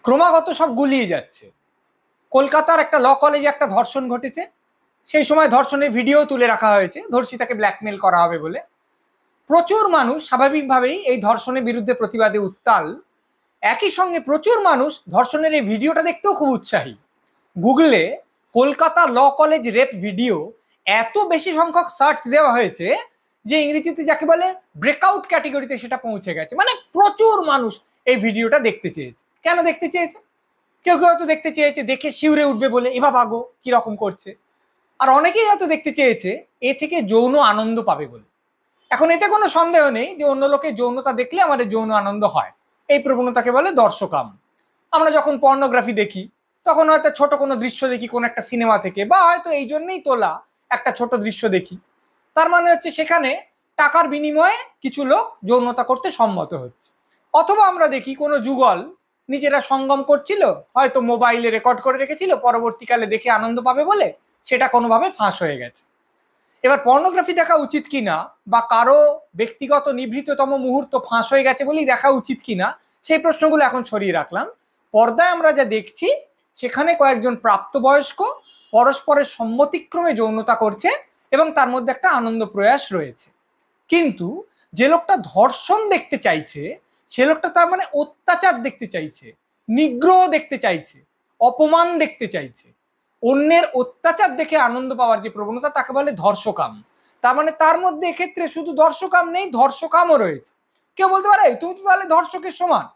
ক্রমাগত সব গুলিয়ে যাচ্ছে। কলকাতার একটা ল কলেজে একটা ধর্ষণ ঘটেছে, সেই সময় ধর্ষণের ভিডিও তুলে রাখা হয়েছে, ধর্ষিতাকে ব্ল্যাকমেল করা হবে বলে। প্রচুর মানুষ স্বাভাবিকভাবেই এই ধর্ষণের বিরুদ্ধে প্রতিবাদে উত্তাল। একই সঙ্গে প্রচুর মানুষ ধর্ষণের এই ভিডিওটা দেখতেও খুব উৎসাহী। গুগলে Kolkata law college rape video এত বেশি সংখ্যক সার্চ দেওয়া হয়েছে যে ইংরেজিতে যাকে বলে ব্রেকআউট ক্যাটেগরিতে সেটা পৌঁছে গেছে। মানে প্রচুর মানুষ এই ভিডিওটা দেখতে চেয়েছে। কেন দেখতে চেয়েছে? কেউ কেউ হয়তো দেখতে চেয়েছে দেখে শিউরে উঠবে বলে, এবার ভাগো কিরকম করছে। আর অনেকেই হয়তো দেখতে চেয়েছে এ থেকে যৌন আনন্দ পাবে বলে। এখন এতে কোনো সন্দেহ নেই যে অন্য লোকের যৌনতা দেখলে আমাদের যৌন আনন্দ হয়। এই প্রবণতাকে বলে দর্শকাম। আমরা যখন পর্নোগ্রাফি দেখি তখন হয়তো ছোট কোনো দৃশ্য দেখি কোনো একটা সিনেমা থেকে, বা হয়তো এই জন্যই তোলা একটা ছোট দৃশ্য দেখি, তার মানে হচ্ছে সেখানে টাকার বিনিময়ে কিছু লোক যৌনতা করতে সম্মত হচ্ছে। অথবা আমরা দেখি কোনো যুগল নিজেরা সঙ্গম করছিল, হয়তো মোবাইলে রেকর্ড করে রেখেছিল, পরবর্তীকালে দেখে আনন্দ পাবে বলে সেটা কোনোভাবে ফাঁস হয়ে গেছে। এবার পর্নোগ্রাফি দেখা উচিত কিনা, বা কারো ব্যক্তিগত নিভৃততম মুহূর্ত ফাঁস হয়ে গেছে বলেই দেখা উচিত কিনা, সেই প্রশ্নগুলো এখন সরিয়ে রাখলাম। পর্দায় আমরা যা দেখছি সেখানে কয়েকজন প্রাপ্তবয়স্ক পরস্পরের সম্মতিক্রমে যৌনতা করছে এবং তার মধ্যে একটা আনন্দ প্রয়াস রয়েছে। কিন্তু যে লোকটা ধর্ষণ দেখতে চাইছে সে লোকটা তার মানে অত্যাচার দেখতে চাইছে, নিগ্রহ দেখতে চাইছে, অপমান দেখতে চাইছে। অন্যের অত্যাচার দেখে আনন্দ পাওয়ার যে প্রবণতা তাকে বলে ধর্ষকাম। তার মানে তার মধ্যে এক্ষেত্রে শুধু ধর্ষকাম নেই, ধর্ষকামও রয়েছে। কেউ বলতে পারে তুমি তো তাহলে ধর্ষকের সমান,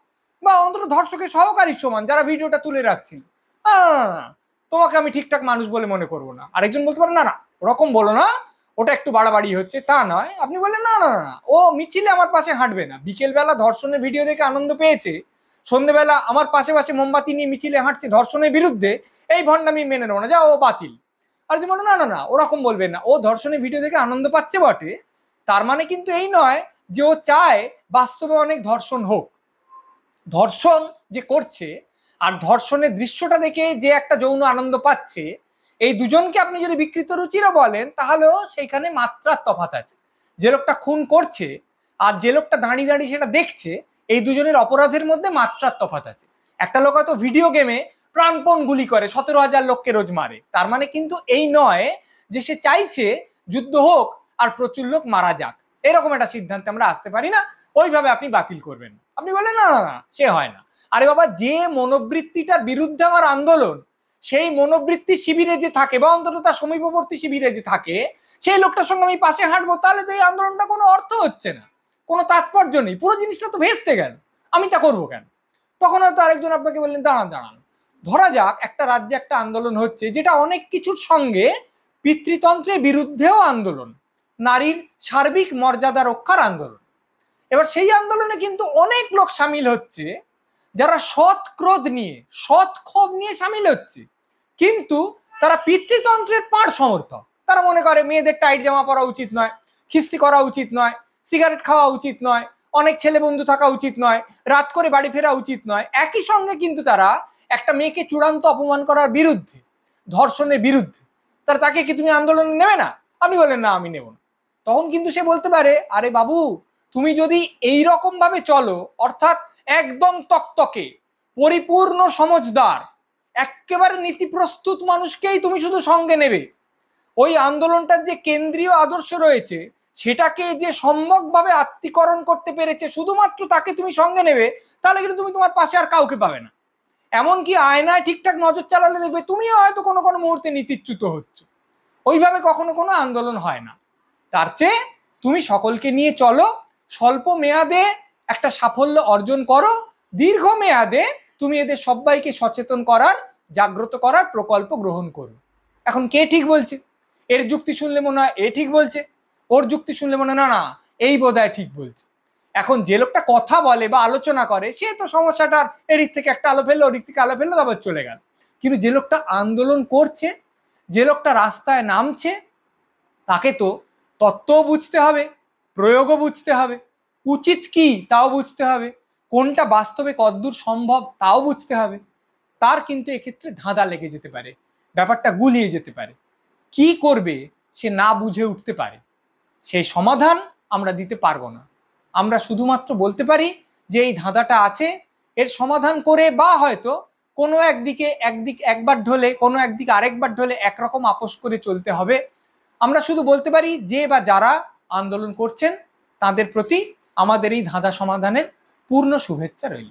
বা অন্তত ধর্ষকের সহকারীর সমান যারা ভিডিওটা তুলে রাখছি। তোমাকে আমি ঠিকঠাক মানুষ বলে মনে করবো না। আরেকজন বলতে পারে না না ওরকম বলো না, ওটা একটু বাড়াবাড়ি হচ্ছে। তা নয়, আপনি বললেন না না না ও মিছিলে আমার পাশে হাঁটবে না, বিকেলবেলা ধর্ষণের ভিডিও দেখে আনন্দ পেয়েছে, সন্ধ্যেবেলা আমার পাশে পাশে মোমবাতি নিয়ে মিছিলে হাঁটছে ধর্ষণের বিরুদ্ধে, এই ভণ্ডামি মেনে নেবো না, যা ও বাতিল। আর তুমি বলো না না না ওরকম বলবেন না, ও ধর্ষণের ভিডিও দেখে আনন্দ পাচ্ছে বটে, তার মানে কিন্তু এই নয় যে ও চায় বাস্তবে অনেক ধর্ষণ হোক। ধর্ষণ যে করছে আর ধর্ষণের দৃশ্যটা দেখে যে একটা যৌন আনন্দ পাচ্ছে, এই দুজনকে আপনি যদি বিকৃত রুচিরও বলেন তাহলেও সেইখানে মাত্রার তফাৎ আছে। যে লোকটা খুন করছে আর যে লোকটা দাঁড়িয়ে দাঁড়িয়ে সেটা দেখছে, এই দুজনের অপরাধের মধ্যে মাত্রার তফাৎ আছে। একটা লোক হয়তো ভিডিও গেমে প্রাণপণ গুলি করে 17,000 লোককে রোজ মারে, তার মানে কিন্তু এই নয় যে সে চাইছে যুদ্ধ হোক আর প্রচুর লোক মারা যাক। এরকম একটা সিদ্ধান্তে আমরা আসতে পারি না। ওইভাবে আপনি বাতিল করবেন, আপনি বললেন না না না সে হয় না। আরে বাবা, যে মনোবৃত্তিটার বিরুদ্ধে আমার আন্দোলন, সেই মনোবৃত্তি শিবিরে যে থাকে বা অন্তত তার সমীপবর্তী শিবিরে যে থাকে, সেই লোকটার সঙ্গে আমি পাশে হাঁটবো, তাহলে তো এই আন্দোলনটা কোনো অর্থ হচ্ছে না, কোনো তাৎপর্য নেই, পুরো জিনিসটা তো ভেস্তে গেল। আমি তা করবো কেন? তখন হয়তো আরেকজন আপনাকে বললেন দাঁড়ান দাঁড়ান, ধরা যাক একটা রাজ্যে একটা আন্দোলন হচ্ছে যেটা অনেক কিছুর সঙ্গে পিতৃতন্ত্রের বিরুদ্ধেও আন্দোলন, নারীর সার্বিক মর্যাদা রক্ষার আন্দোলন। এবার সেই আন্দোলনে কিন্তু অনেক লোক সামিল হচ্ছে যারা সৎ ক্রোধ নিয়ে, সৎ ক্ষোভ নিয়ে সামিল হচ্ছে, কিন্তু তারা পিতৃতন্ত্রের পাড় সমর্থক। তারা মনে করে মেয়েদের টাইট জামা পরা উচিত নয়, খিস্তি করা উচিত নয়, সিগারেট খাওয়া উচিত নয়, অনেক ছেলে বন্ধু থাকা উচিত নয়, রাত করে বাড়ি ফেরা উচিত নয়। একই সঙ্গে কিন্তু তারা একটা মেয়েকে চূড়ান্ত অপমান করার বিরুদ্ধে, ধর্ষণের বিরুদ্ধে। তাকে কি তুমি আন্দোলনে নেবে না? আপনি বলেন না আমি নেব না। তখন কিন্তু সে বলতে পারে আরে বাবু, তুমি যদি এই রকম ভাবে চলো, অর্থাৎ একদম তকতকে পরিপূর্ণ সমজদার একেবারে নীতি প্রস্তুত মানুষকেই তুমি শুধু সঙ্গে নেবে, ওই আন্দোলনটার যে কেন্দ্রীয় আদর্শ রয়েছে সেটাকে যে সম্যকভাবে আত্মীকরণ করতে পেরেছে শুধুমাত্র তাকে তুমি সঙ্গে নেবে, তাহলে কিন্তু তুমি তোমার পাশে আর কাউকে পাবে না। এমনকি আয়নায় ঠিকঠাক নজর চালালে দেখবে তুমিও হয়তো কোনো কোনো মুহূর্তে নীতিচ্যুত হচ্ছ। ওইভাবে কখনো কোনো আন্দোলন হয় না। তার চেয়ে তুমি সকলকে নিয়ে চলো, স্বল্প মেয়াদে একটা সাফল্য অর্জন করো, দীর্ঘ মেয়াদে তুমি এদের সবাইকে সচেতন করার, জাগ্রত করার প্রকল্প গ্রহণ করো। এখন কে ঠিক বলছে? এর যুক্তি শুনলে মনে হয় এ ঠিক বলছে, ওর যুক্তি শুনলে মনে হয় না না এই বোধহয় ঠিক বলছে। এখন যে লোকটা কথা বলে বা আলোচনা করে সে তো সমস্যাটার এদিক থেকে একটা আলো ফেললো, ওদিক থেকে আলো ফেললো, তারপর চলে গেল। কিন্তু যে লোকটা আন্দোলন করছে, যে লোকটা রাস্তায় নামছে, তাকে তো তত্ত্বও বুঝতে হবে, প্রয়োগও বুঝতে হবে, উচিত কি তাও বুঝতে হবে, কোনটা বাস্তবে কতদূর সম্ভব তাও বুঝতে হবে। তার কিন্তু এক্ষেত্রে ধাঁধা লেগে যেতে পারে, ব্যাপারটা গুলিয়ে যেতে পারে, কি করবে সে না বুঝে উঠতে পারে। সেই সমাধান আমরা দিতে পারবো না। আমরা শুধুমাত্র বলতে পারি যে এই ধাঁধাটা আছে, এর সমাধান করে, বা হয়তো কোনো একবার ঢলে কোনো একদিকে আরেকবার ঢলে একরকম আপোষ করে চলতে হবে। আমরা শুধু বলতে পারি যে বা যারা আন্দোলন করছেন তাদের প্রতি আমাদের এই ধাঁধা সমাধানের পূর্ণ শুভেচ্ছা রইল।